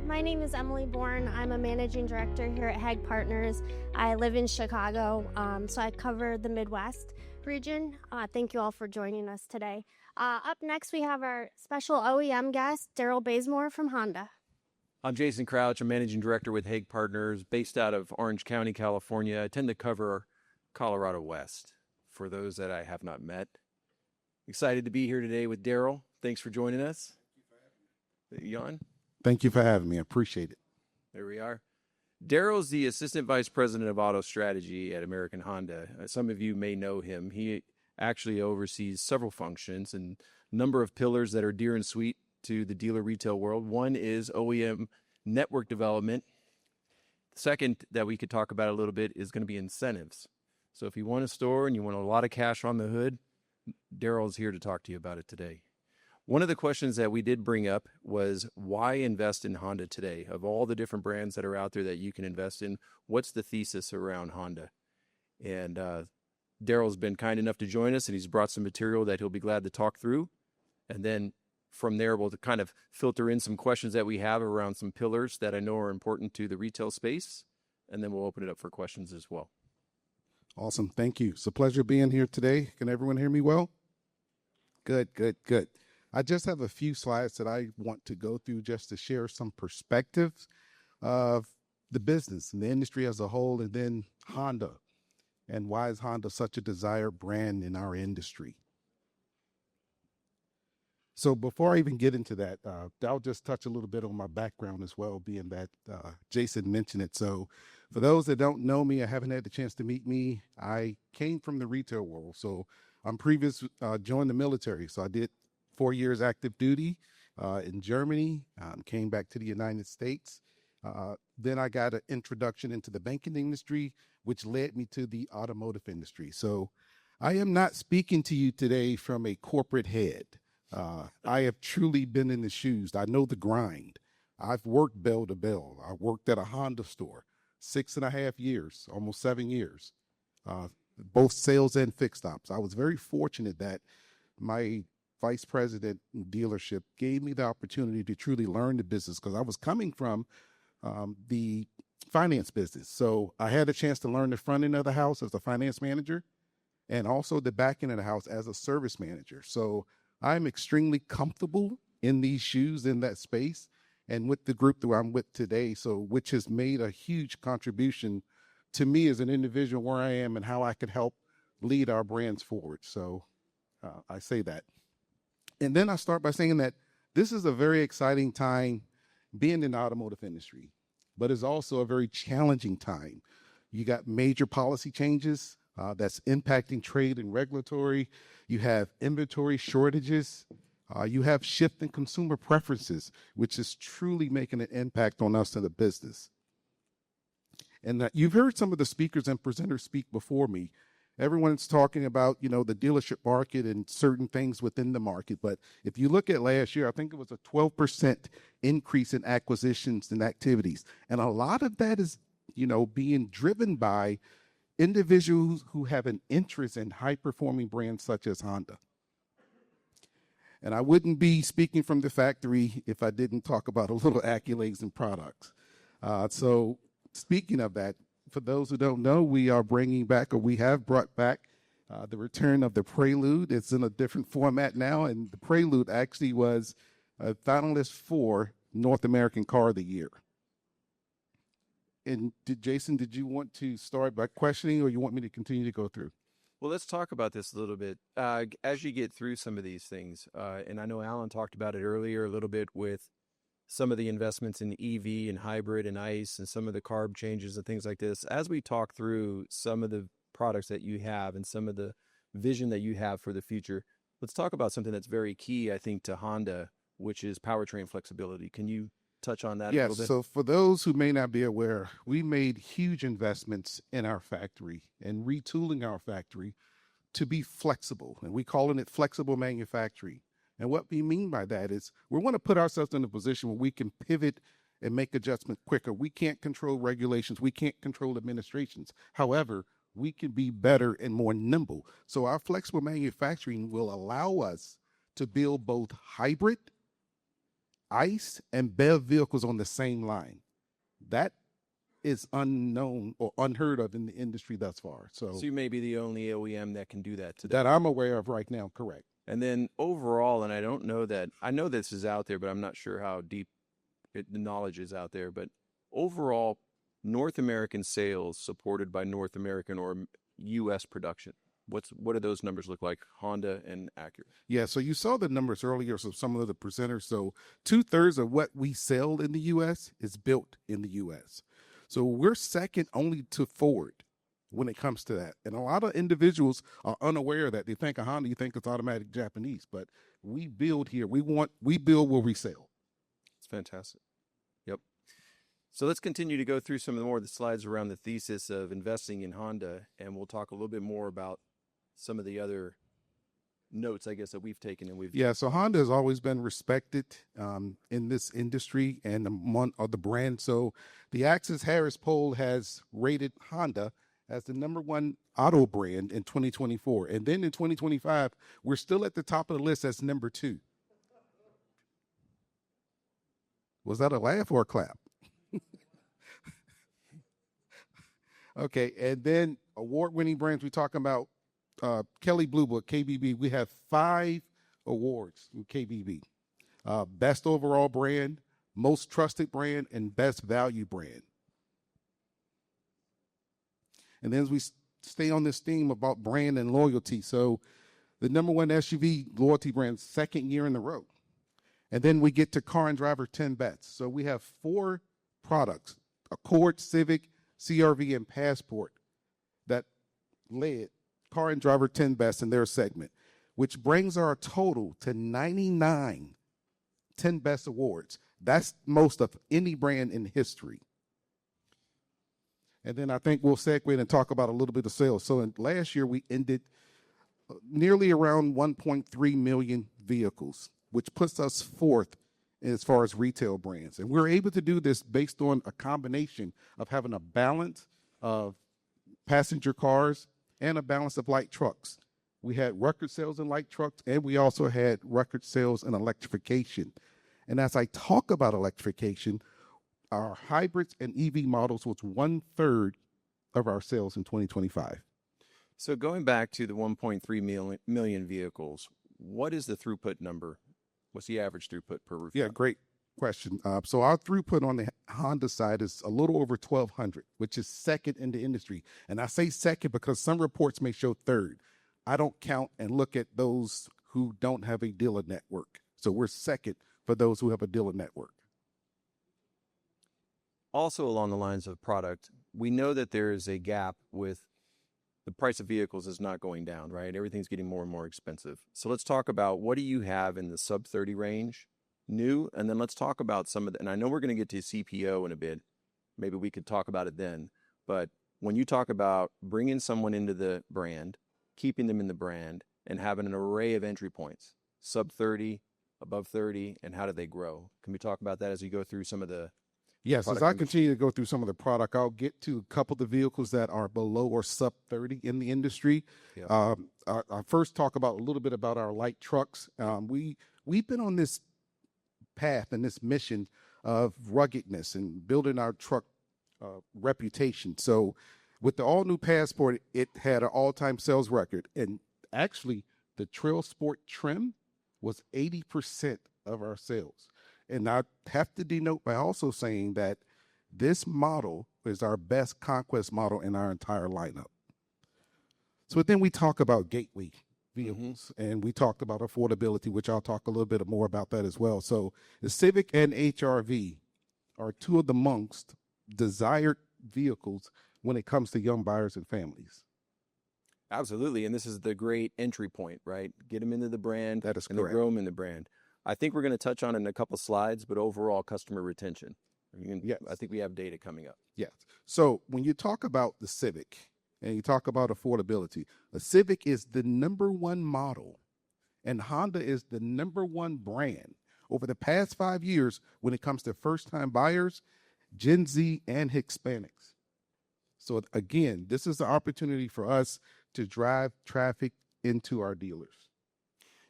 My name is Emily Bourne. I'm a managing director here at Haig Partners. I live in Chicago, so I cover the Midwest region. Thank you all for joining us today. Up next, we have our special OEM guest, Daryl Bazemore from Honda. I'm Jayson Crouch. I'm managing director with Haig Partners, based out of Orange County, California. I tend to cover Colorado West for those that I have not met. Excited to be here today with Daryl. Thanks for joining us. You on? Thank you for having me. I appreciate it. There we are. Daryl's the Assistant Vice President of Auto Strategy at American Honda. Some of you may know him. He actually oversees several functions and a number of pillars that are dear and sweet to the dealer retail world. One is OEM network development. The second that we could talk about a little bit is going to be incentives. So if you want a store and you want a lot of cash on the hood, Daryl's here to talk to you about it today. One of the questions that we did bring up was, why invest in Honda today? Of all the different brands that are out there that you can invest in, what's the thesis around Honda? And Daryl's been kind enough to join us, and he's brought some material that he'll be glad to talk through. And then from there, we'll kind of filter in some questions that we have around some pillars that I know are important to the retail space, and then we'll open it up for questions as well. Awesome. Thank you. It's a pleasure being here today. Can everyone hear me well? Good. I just have a few slides that I want to go through just to share some perspectives of the business and the industry as a whole, and then Honda, and why is Honda such a desired brand in our industry. So before I even get into that, I'll just touch a little bit on my background as well, being that Jayson mentioned it. So for those that don't know me, I haven't had the chance to meet me, I came from the retail world. So I'm joined the military. So I did 4 years active duty in Germany, came back to the United States. Then I got an introduction into the banking industry, which led me to the automotive industry. So I am not speaking to you today from a corporate head. I have truly been in the shoes. I know the grind. I've worked bell to bell. I worked at a Honda store 6.5 years, almost 7 years, both sales and fixed ops. I was very fortunate that my vice president dealership gave me the opportunity to truly learn the business, because I was coming from the finance business. So I had a chance to learn the front end of the house as a finance manager, and also the back end of the house as a service manager. So I'm extremely comfortable in these shoes, in that space, and with the group that I'm with today, so which has made a huge contribution to me as an individual, where I am and how I could help lead our brands forward. So I say that. And then I start by saying that this is a very exciting time being in the automotive industry, but it's also a very challenging time. You got major policy changes that's impacting trade and regulatory. You have inventory shortages. You have shifting consumer preferences, which is truly making an impact on us in the business. And you've heard some of the speakers and presenters speak before me. Everyone's talking about, the dealership market and certain things within the market. But if you look at last year, I think it was a 12% increase in acquisitions and activities. And a lot of that is, being driven by individuals who have an interest in high-performing brands such as Honda. And I wouldn't be speaking from the factory if I didn't talk about a little accolades and products. So speaking of that, for those who don't know, we are bringing back, or we have brought back, the return of the Prelude. It's in a different format now, and the Prelude actually was a finalist for North American Car of the Year. And Jayson, did you want to start by questioning, or you want me to continue to go through? Well, let's talk about this a little bit. As you get through some of these things, and I know Alan talked about it earlier a little bit with some of the investments in EV and hybrid and ICE and some of the carb changes and things like this. As we talk through some of the products that you have and some of the vision that you have for the future, let's talk about something that's very key, I think, to Honda, which is powertrain flexibility. Can you touch on that a little bit? Yes, so for those who may not be aware, we made huge investments in our factory and retooling our factory to be flexible, and we calling it flexible manufacturing. And what we mean by that is we want to put ourselves in a position where we can pivot and make adjustments quicker. We can't control regulations. We can't control administrations. However, we can be better and more nimble. So our flexible manufacturing will allow us to build both hybrid ICE and BEV vehicles on the same line. That is unknown or unheard of in the industry thus far. So you may be the only OEM that can do that today. that I'm aware of right now, correct. And then overall, and I know this is out there, but I'm not sure how deep the knowledge is out there, but overall, North American sales supported by North American or U.S. production. What do those numbers look like, Honda and Acura? Yeah, so you saw the numbers earlier of some of the presenters. So 2/3 of what we sell in the U.S. is built in the U.S. So we're second only to Ford when it comes to that. And a lot of individuals are unaware of that. They think of Honda, you think it's automatic Japanese, but we build here. We build where we sell. It's fantastic. Yep. So let's continue to go through some more of the slides around the thesis of investing in Honda, and we'll talk a little bit more about some of the other notes, I guess, that we've taken and we've. Yeah, so Honda has always been respected in this industry and one of the brand. So the Axis Harris poll has rated Honda as the #1 auto brand in 2024. And then in 2025, we're still at the top of the list as #2. Was that a laugh or a clap? Okay, and then award-winning brands, we're talking about Kelley Blue Book, KBB. We have 5 awards from KBB. Best overall brand, most trusted brand, and best value brand. And then as we stay on this theme about brand and loyalty, so the #1 SUV loyalty brand, 2nd year in a row. And then we get to Car and Driver 10 Bets. So we have 4 products, Accord, Civic, CRV, and Passport, that led Car and Driver 10 Best in their segment, which brings our total to 99 10 Best awards. That's most of any brand in history. And then I think we'll segue in and talk about a little bit of sales. So last year we ended nearly around 1.3 million vehicles, which puts us 4th as far as retail brands. And we're able to do this based on a combination of having a balance of passenger cars and a balance of light trucks. We had record sales in light trucks, and we also had record sales in electrification. And as I talk about electrification, our hybrids and EV models was 1/3 of our sales in 2025. So going back to the 1.3 million vehicles, what is the throughput number? What's the average throughput per rooftop? Yeah, great question. So our throughput on the Honda side is a little over 1,200, which is 2nd in the industry. And I say 2nd because some reports may show 3rd. I don't count and look at those who don't have a dealer network. So we're 2nd for those who have a dealer network. Also along the lines of product, we know that there is a gap with the price of vehicles is not going down, right? Everything's getting more and more expensive. So let's talk about what do you have in the sub 30 range, new, and then let's talk about some of the, and I know we're going to get to CPO in a bit. Maybe we could talk about it then. But when you talk about bringing someone into the brand, keeping them in the brand, and having an array of entry points, sub 30, above 30, and how do they grow? Can we talk about that as we go through some of the Yes, as I continue to go through some of the product, I'll get to a couple of the vehicles that are below or sub 30 in the industry. Yeah. I'll first talk about a little bit about our light trucks. We've been on this path and this mission of ruggedness and building our truck reputation. So with the all-new Passport, it had an all-time sales record. And actually, the Trail Sport trim was 80% of our sales. And I have to denote by also saying that this model is our best conquest model in our entire lineup. So then we talk about gateway vehicles, and we talked about affordability, which I'll talk a little bit more about that as well. So the Civic and HRV are 2 of the most desired vehicles when it comes to young buyers and families. Absolutely. And this is the great entry point, right? Get them into the brand. That is and correct. Grow them in the brand. I think we're going to touch on it in a couple slides, but overall customer retention. Yes. I think we have data coming up. Yes. So when you talk about the Civic and you talk about affordability, the Civic is the #1 model and Honda is the #1 brand over the past 5 years when it comes to first-time buyers, Gen Z, and Hispanics. So again, this is the opportunity for us to drive traffic into our dealers.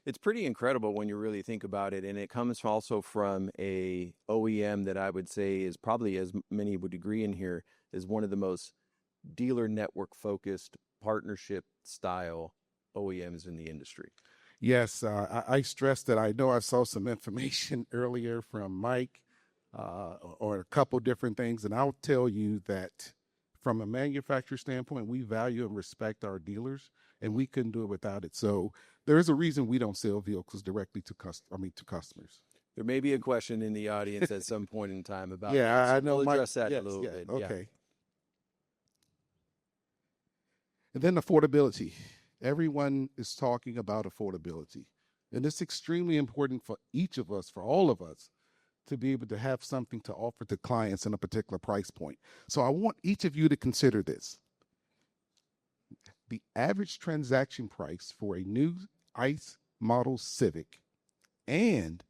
It's pretty incredible when you really think about it, and it comes also from a OEM that I would say is probably, as many would agree in here, is one of the most dealer network focused partnership style OEMs in the industry. Yes, I stress that. I know I saw some information earlier from Mike or a couple different things, and I'll tell you that from a manufacturer standpoint, we value and respect our dealers, and we couldn't do it without it. So there is a reason we don't sell vehicles directly to customers. There may be a question in the audience at some point in time about Yeah, that. So I know. we'll Mike, address that yes, a little yeah, bit. okay. Yeah. And then affordability. Everyone is talking about affordability. And it's extremely important for each of us, for all of us, to be able to have something to offer to clients in a particular price point. So I want each of you to consider this. The average transaction price for a new ICE model Civic and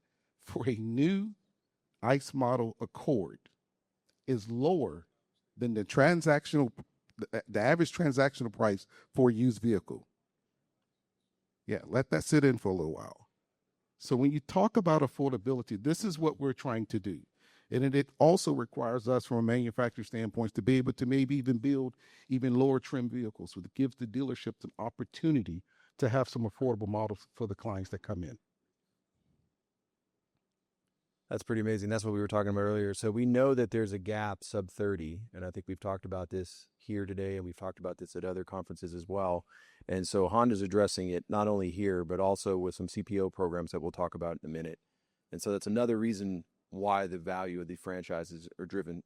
for a new ICE model Accord is lower than the average transactional price for a used vehicle. Yeah, let that sit in for a little while. So when you talk about affordability, this is what we're trying to do. And it also requires us from a manufacturer standpoint to be able to maybe even build even lower trim vehicles, so it gives the dealerships an opportunity to have some affordable models for the clients that come in. That's pretty amazing. That's what we were talking about earlier. So we know that there's a gap sub 30, and I think we've talked about this here today, and we've talked about this at other conferences as well. And so Honda's addressing it not only here, but also with some CPO programs that we'll talk about in a minute. And so that's another reason why the value of the franchises are driven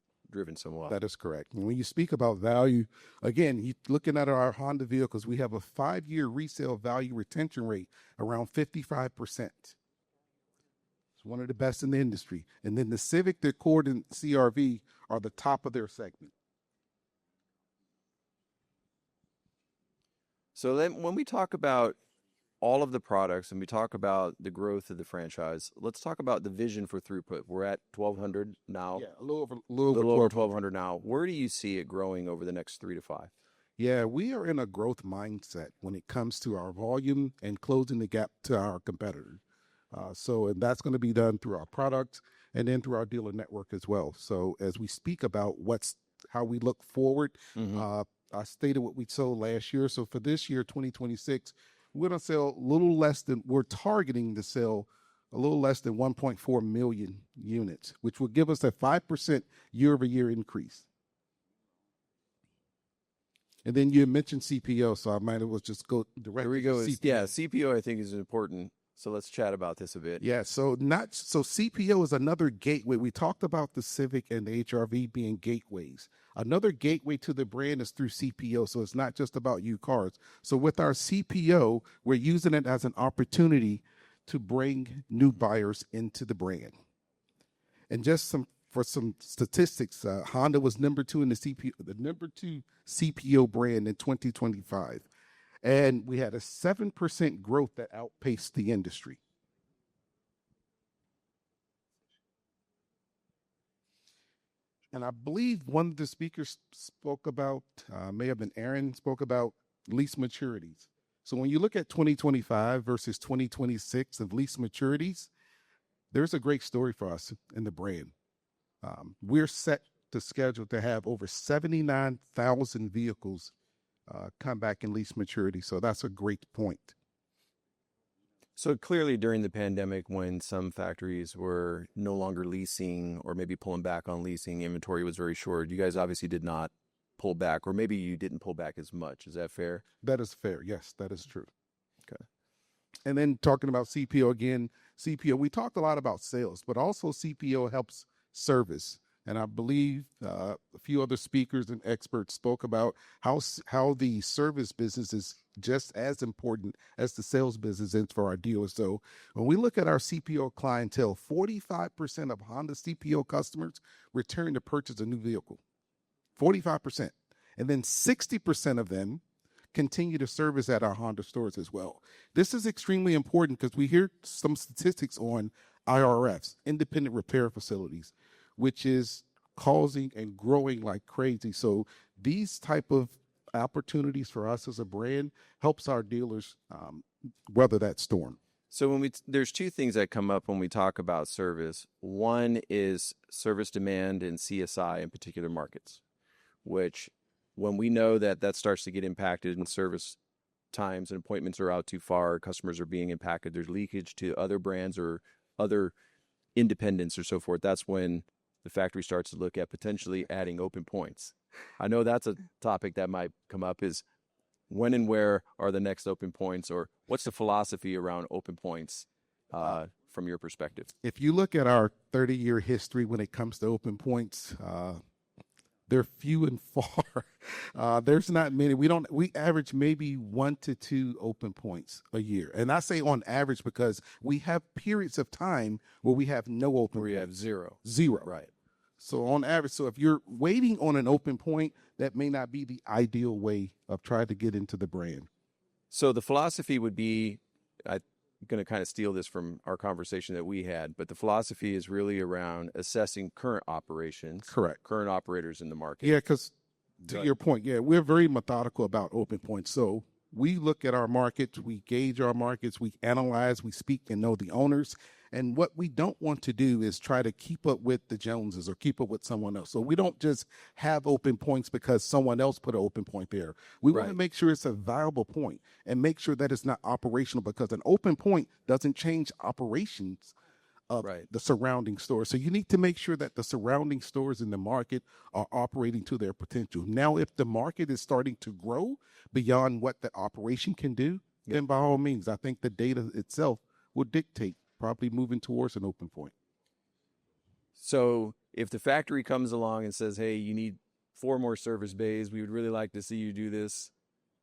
so well. That is correct. And when you speak about value, again, you looking at our Honda vehicles, we have a 5-year resale value retention rate around 55%. It's one of the best in the industry. And then the Civic, the Accord, and CRV are the top of their segment. So then when we talk about all of the products and we talk about the growth of the franchise, let's talk about the vision for Throughput. We're at 1,200 now. Yeah, a little over 1,200 now. Where do you see it growing over the next 3 to 5? Yeah, we are in a growth mindset when it comes to our volume and closing the gap to our competitors. And that's going to be done through our products and then through our dealer network as well. So as we speak about how we look forward, I stated what we sold last year. So for this year, 2026, we're going to sell we're targeting to sell a little less than 1.4 million units, which will give us a 5% year-over-year increase. And then you mentioned CPO, so I might as well just go directly to CPO. Yeah, CPO I think is important. So let's chat about this a bit. Yeah, so CPO is another gateway. We talked about the Civic and the HRV being gateways. Another gateway to the brand is through CPO, so it's not just about used cars. So with our CPO, we're using it as an opportunity to bring new buyers into the brand. And just for some statistics, Honda was number 2 in the number 2 CPO brand in 2025. And we had a 7% growth that outpaced the industry. And I believe one of the speakers spoke about, may have been Aaron, spoke about lease maturities. So when you look at 2025 versus 2026 of lease maturities, there's a great story for us in the brand. We're set to schedule to have over 79,000 vehicles come back in lease maturity. So that's a great point. So clearly during the pandemic, when some factories were no longer leasing or maybe pulling back on leasing, inventory was very short. You guys obviously did not pull back, or maybe you didn't pull back as much. Is that fair? That is fair. Yes, that is true. Okay. And then talking about CPO again, we talked a lot about sales, but also CPO helps service. And I believe a few other speakers and experts spoke about how the service business is just as important as the sales business is for our dealers. So when we look at our CPO clientele, 45% of Honda CPO customers return to purchase a new vehicle. 45%. And then 60% of them continue to service at our Honda stores as well. This is extremely important because we hear some statistics on IRFs, independent repair facilities, which is causing and growing like crazy. So these type of opportunities for us as a brand helps our dealers weather that storm. So there's two things that come up when we talk about service. One is service demand and CSI in particular markets, which when we know that starts to get impacted and service times and appointments are out too far, customers are being impacted, there's leakage to other brands or other independents or so forth. That's when the factory starts to look at potentially adding open points. I know that's a topic that might come up, is when and where are the next open points, or what's the philosophy around open points from your perspective? If you look at our 30-year history when it comes to open points, they're few and far. There's not many. We average maybe 1 to 2 open points a year. And I say on average because we have periods of time where we have no open points. Where you have zero. Zero. Right. So on average, so if you're waiting on an open point, that may not be the ideal way of trying to get into the brand. So the philosophy would be, I'm going to kind of steal this from our conversation that we had, but the philosophy is really around assessing current operations. Correct. Current operators in the market. Yeah, because to your point, we're very methodical about open points. So we look at our markets, we gauge our markets, we analyze, we speak and know the owners. And what we don't want to do is try to keep up with the Joneses or keep up with someone else. So we don't just have open points because someone else put an open point there. We want to make sure it's a viable point and make sure that it's not operational, because an open point doesn't change operations of the surrounding stores. So you need to make sure that the surrounding stores in the market are operating to their potential. Now, if the market is starting to grow beyond what the operation can do, then by all means, I think the data itself will dictate probably moving towards an open point. So if the factory comes along and says, hey, you need 4 more service bays, we would really like to see you do this,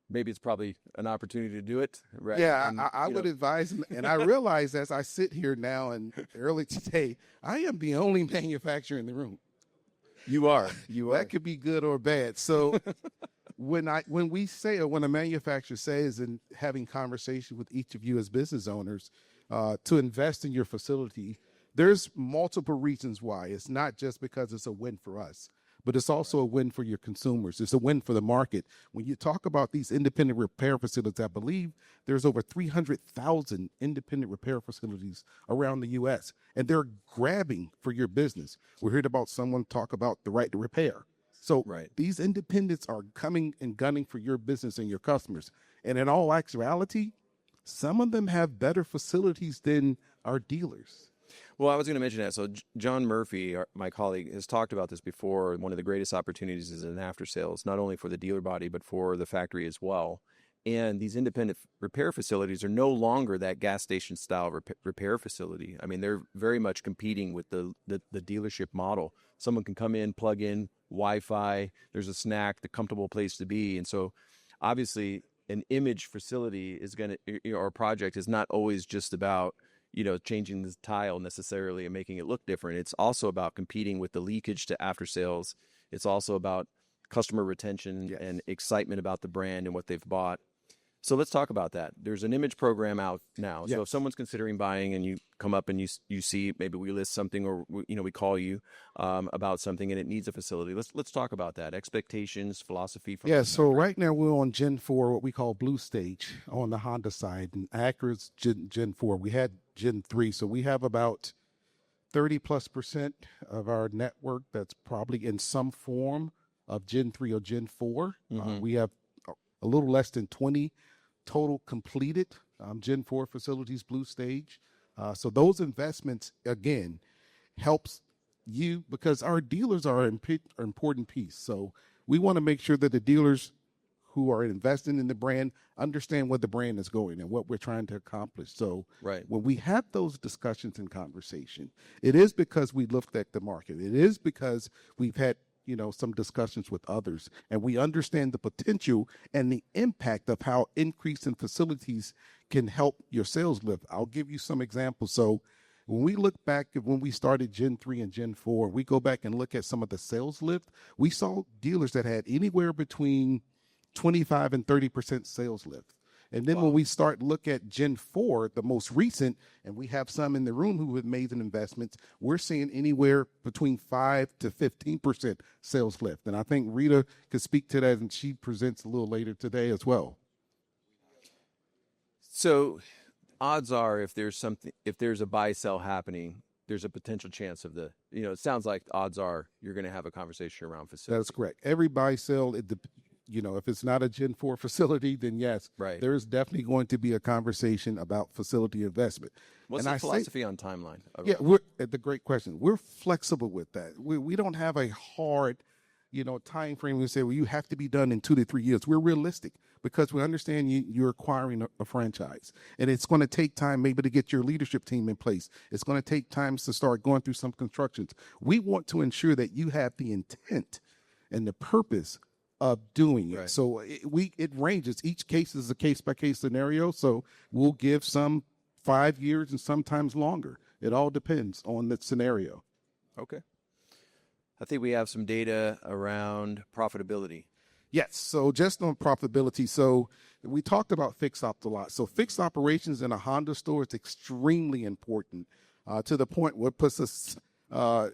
maybe it's probably an opportunity to do it. Right? Yeah, I would advise, and I realize as I sit here now and early today, I am the only manufacturer in the room. You are. That could be good or bad. So when we say, or when a manufacturer says, and having conversation with each of you as business owners, to invest in your facility, there's multiple reasons why. It's not just because it's a win for us, but it's also a win for your consumers. It's a win for the market. When you talk about these independent repair facilities, I believe there's over 300,000 independent repair facilities around the U.S., and they're grabbing for your business. We heard about someone talk about the right to repair. So these independents are coming and gunning for your business and your customers. And in all actuality, some of them have better facilities than our dealers. Well, I was going to mention that. So John Murphy, my colleague, has talked about this before. One of the greatest opportunities is in after sales, not only for the dealer body, but for the factory as well. And these independent repair facilities are no longer that gas station style repair facility. I mean, they're very much competing with the dealership model. Someone can come in, plug in Wi-Fi, there's a snack, the comfortable place to be. And so obviously an image facility is going to, or project is not always just about, changing the tile necessarily and making it look different. It's also about competing with the leakage to after sales. It's also about customer retention and excitement about the brand and what they've bought. So let's talk about that. There's an image program out now. So if someone's considering buying and you come up and you see, maybe we list something, or we call you about something and it needs a facility. Let's talk about that. Expectations, philosophy. So right now we're on Gen 4, what we call Blue Stage on the Honda side, and Acura's Gen 4. We had Gen 3, so we have about 30+% of our network that's probably in some form of Gen 3 or Gen 4. We have a little less than 20 total completed Gen 4 facilities, Blue Stage. So those investments, again, helps you, because our dealers are an important piece. So we want to make sure that the dealers who are investing in the brand understand where the brand is going and what we're trying to accomplish. So when we have those discussions and conversation, it is because we looked at the market. It is because we've had some discussions with others, and we understand the potential and the impact of how increase in facilities can help your sales lift. I'll give you some examples. So when we look back at when we started Gen 3 and Gen 4, we go back and look at some of the sales lift. We saw dealers that had anywhere between 25 and 30% sales lift. And then when we start look at Gen 4, the most recent, and we have some in the room who have made an investment, we're seeing anywhere between 5 to 15% sales lift. And I think Rita could speak to that, and she presents a little later today as well. So odds are if there's a buy sell happening, there's a potential chance of it sounds like odds are you're going to have a conversation around facility. That's correct. Every buy sell, if it's not a Gen 4 facility, then yes, right. There is definitely going to be a conversation about facility investment. What's the philosophy on timeline? Yeah, that's a great question. We're flexible with that. We don't have a hard, time frame. We say, well, you have to be done in 2 to 3 years. We're realistic because we understand you're acquiring a franchise, and it's going to take time maybe to get your leadership team in place. It's going to take time to start going through some constructions. We want to ensure that you have the intent and the purpose of doing it. Right. So it ranges. Each case is a case-by-case scenario, so we'll give some 5 years and sometimes longer. It all depends on the scenario. Okay. I think we have some data around profitability. Yes. So just on profitability, so we talked about fixed ops a lot. So fixed operations in a Honda store is extremely important to the point where it puts us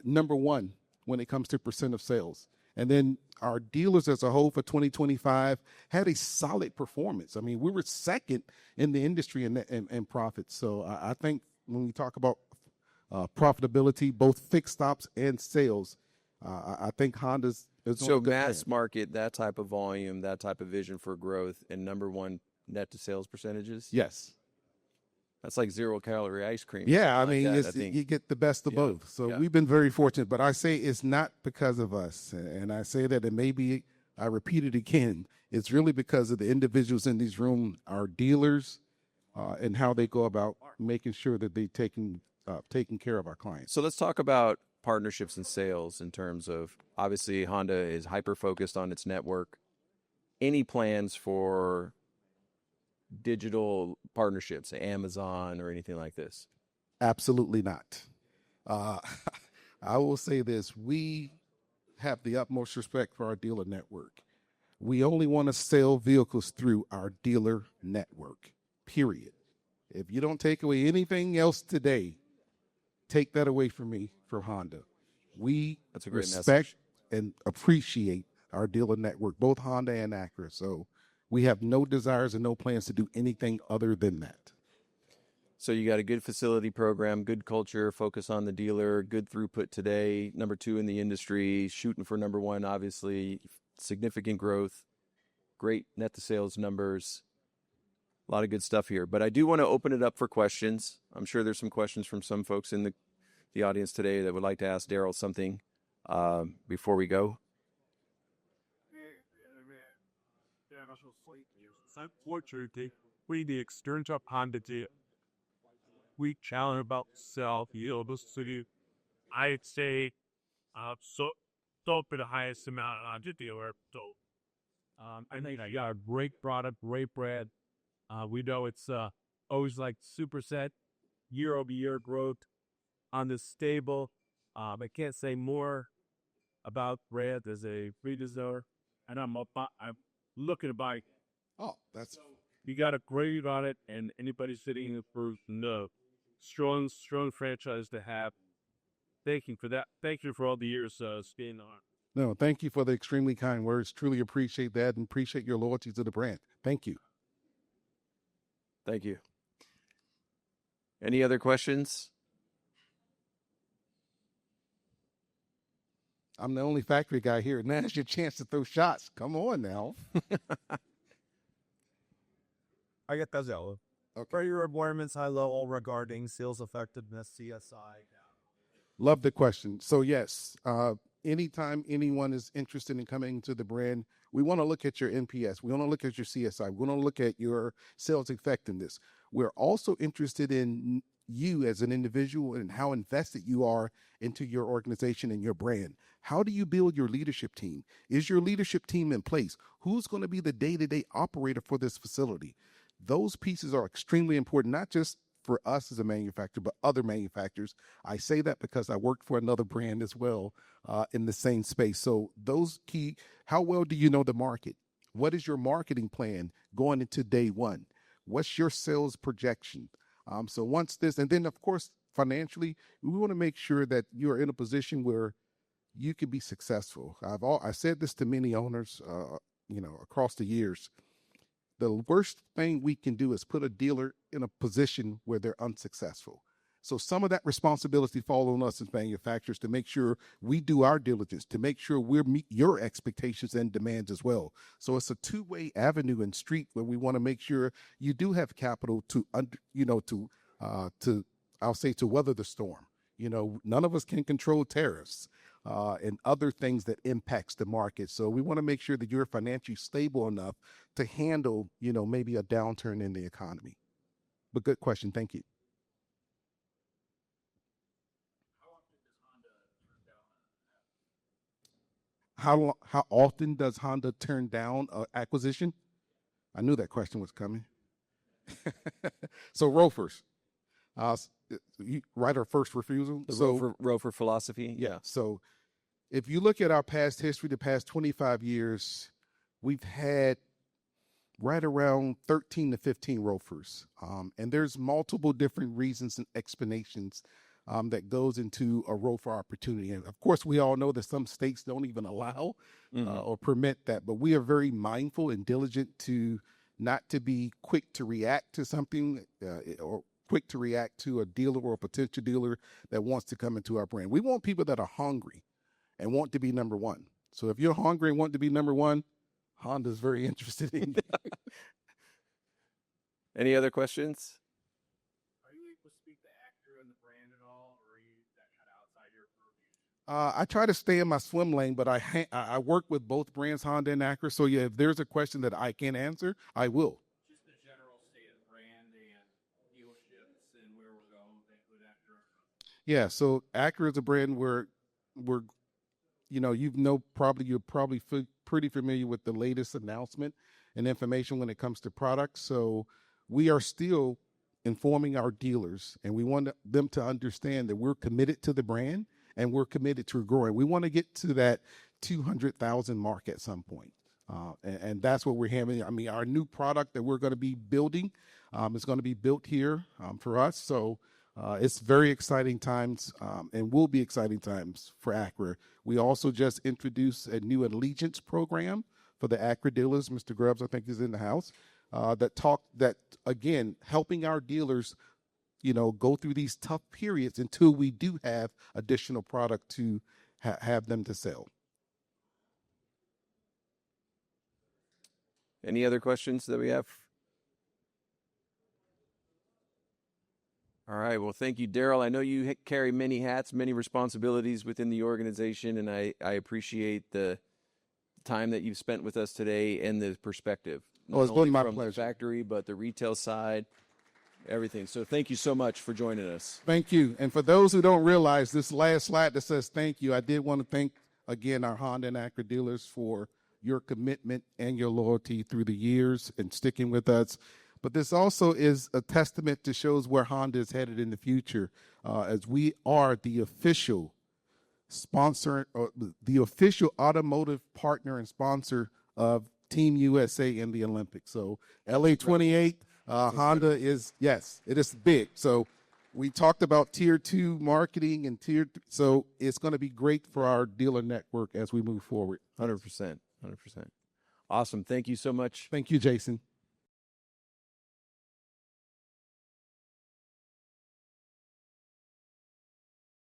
number one when it comes to percent of sales. And then our dealers as a whole for 2025 had a solid performance. I mean, we were second in the industry in profits. So I think when we talk about profitability, both fixed ops and sales, I think Honda's so mass market, that type of volume, that type of vision for growth, and number one net to sales percentages. Yes. That's like 0-calorie ice cream. Yeah, I mean, you get the best of both. So we've been very fortunate. But I say it's not because of us. And I say that, and maybe I repeat it again, it's really because of the individuals in these rooms, our dealers, and how they go about making sure that they're taking care of our clients. So let's talk about partnerships and sales in terms of, obviously, Honda is hyper-focused on its network. Any plans for digital partnerships, Amazon or anything like this? Absolutely not. I will say this. We have the utmost respect for our dealer network. We only want to sell vehicles through our dealer network, period. If you don't take away anything else today, take that away from me, from Honda. We respect and appreciate our dealer network, both Honda and Acura. So we have no desires and no plans to do anything other than that. So you got a good facility program, good culture, focus on the dealer, good throughput today, number 2 in the industry, shooting for number 1, obviously, significant growth, great net to sales numbers, a lot of good stuff here. But I do want to open it up for questions. I'm sure there's some questions from some folks in the audience today that would like to ask Daryl something before we go. Unfortunately, we the external Honda deal. We challenge about self yield. So I'd say so don't be the highest amount on the dealer. So I think I got a great product, great brand. We know it's always like superset year-over-year growth on this stable. I can't say more about brand as a redesigner, and I'm looking to buy. Oh, that's you got a grade on it, and anybody sitting in the first, no, strong franchise to have. Thank you for that. Thank you for all the years staying on. No, thank you for the extremely kind words. Truly appreciate that and appreciate your loyalty to the brand. Thank you. Thank you. Any other questions? I'm the only factory guy here. Now's your chance to throw shots. Come on now. I get that, Zello. Okay. For your requirements, high level regarding sales effectiveness, CSI. Love the question. So yes, anytime anyone is interested in coming to the brand, we want to look at your NPS. We want to look at your CSI. We want to look at your sales effectiveness. We're also interested in you as an individual and how invested you are into your organization and your brand. How do you build your leadership team? Is your leadership team in place? Who's going to be the day-to-day operator for this facility? Those pieces are extremely important, not just for us as a manufacturer, but other manufacturers. I say that because I worked for another brand as well in the same space. So those key, how well do you know the market? What is your marketing plan going into day one? What's your sales projection? So once this, and then of course, financially, we want to make sure that you're in a position where you can be successful. I said this to many owners, across the years. The worst thing we can do is put a dealer in a position where they're unsuccessful. So some of that responsibility falls on us as manufacturers to make sure we do our diligence, to make sure we meet your expectations and demands as well. So it's a two-way avenue and street where we want to make sure you do have capital to weather the storm. None of us can control tariffs and other things that impacts the market. So we want to make sure that you're financially stable enough to handle, maybe a downturn in the economy. But good question. Thank you. How often does Honda turn down an acquisition? I knew that question was coming. So ROFRs, right of first refusal. ROFR philosophy. Yeah. So if you look at our past history, the past 25 years, we've had right around 13 to 15 ROFRs. And there's multiple different reasons and explanations that goes into a ROFR opportunity. And of course, we all know that some states don't even allow or permit that, but we are very mindful and diligent to not to be quick to react to something or quick to react to a dealer or a potential dealer that wants to come into our brand. We want people that are hungry and want to be number one. So if you're hungry and want to be number one, Honda's very interested in you. Any other questions? Are you able to speak to Acura and the brand at all, or are you that kind of outside your purview? I try to stay in my swim lane, but I work with both brands, Honda and Acura. So yeah, if there's a question that I can answer, I will. Just the general state of the brand and dealerships and where we're going with Acura. Yeah, so Acura is a brand where you're probably pretty familiar with the latest announcement and information when it comes to products. So we are still informing our dealers, and we want them to understand that we're committed to the brand and we're committed to growing. We want to get to that 200,000 mark at some point. And that's what we're having. I mean, our new product that we're going to be building is going to be built here for us. So it's very exciting times and will be exciting times for Acura. We also just introduced a new Allegiance program for the Acura dealers. Mr. Grubbs, I think, is in the house. That again, helping our dealers, go through these tough periods until we do have additional product to have them to sell. Any other questions that we have? All right. Well, thank you, Daryl. I know you carry many hats, many responsibilities within the organization, and I appreciate the time that you've spent with us today and the perspective. Oh, it's been my from pleasure. The factory, but the retail side, everything. So thank you so much for joining us. Thank you. And for those who don't realize, this last slide that says thank you, I did want to thank, again, our Honda and Acura dealers for your commitment and your loyalty through the years and sticking with us. But this also is a testament to shows where Honda is headed in the future, as we are the official sponsor, or the official automotive partner and sponsor of Team USA in the Olympics. So LA 28, Honda is, yes, it is big. So we talked about tier 2 marketing and so it's going to be great for our dealer network as we move forward. 100%. Awesome. Thank you so much. Thank you, Jayson.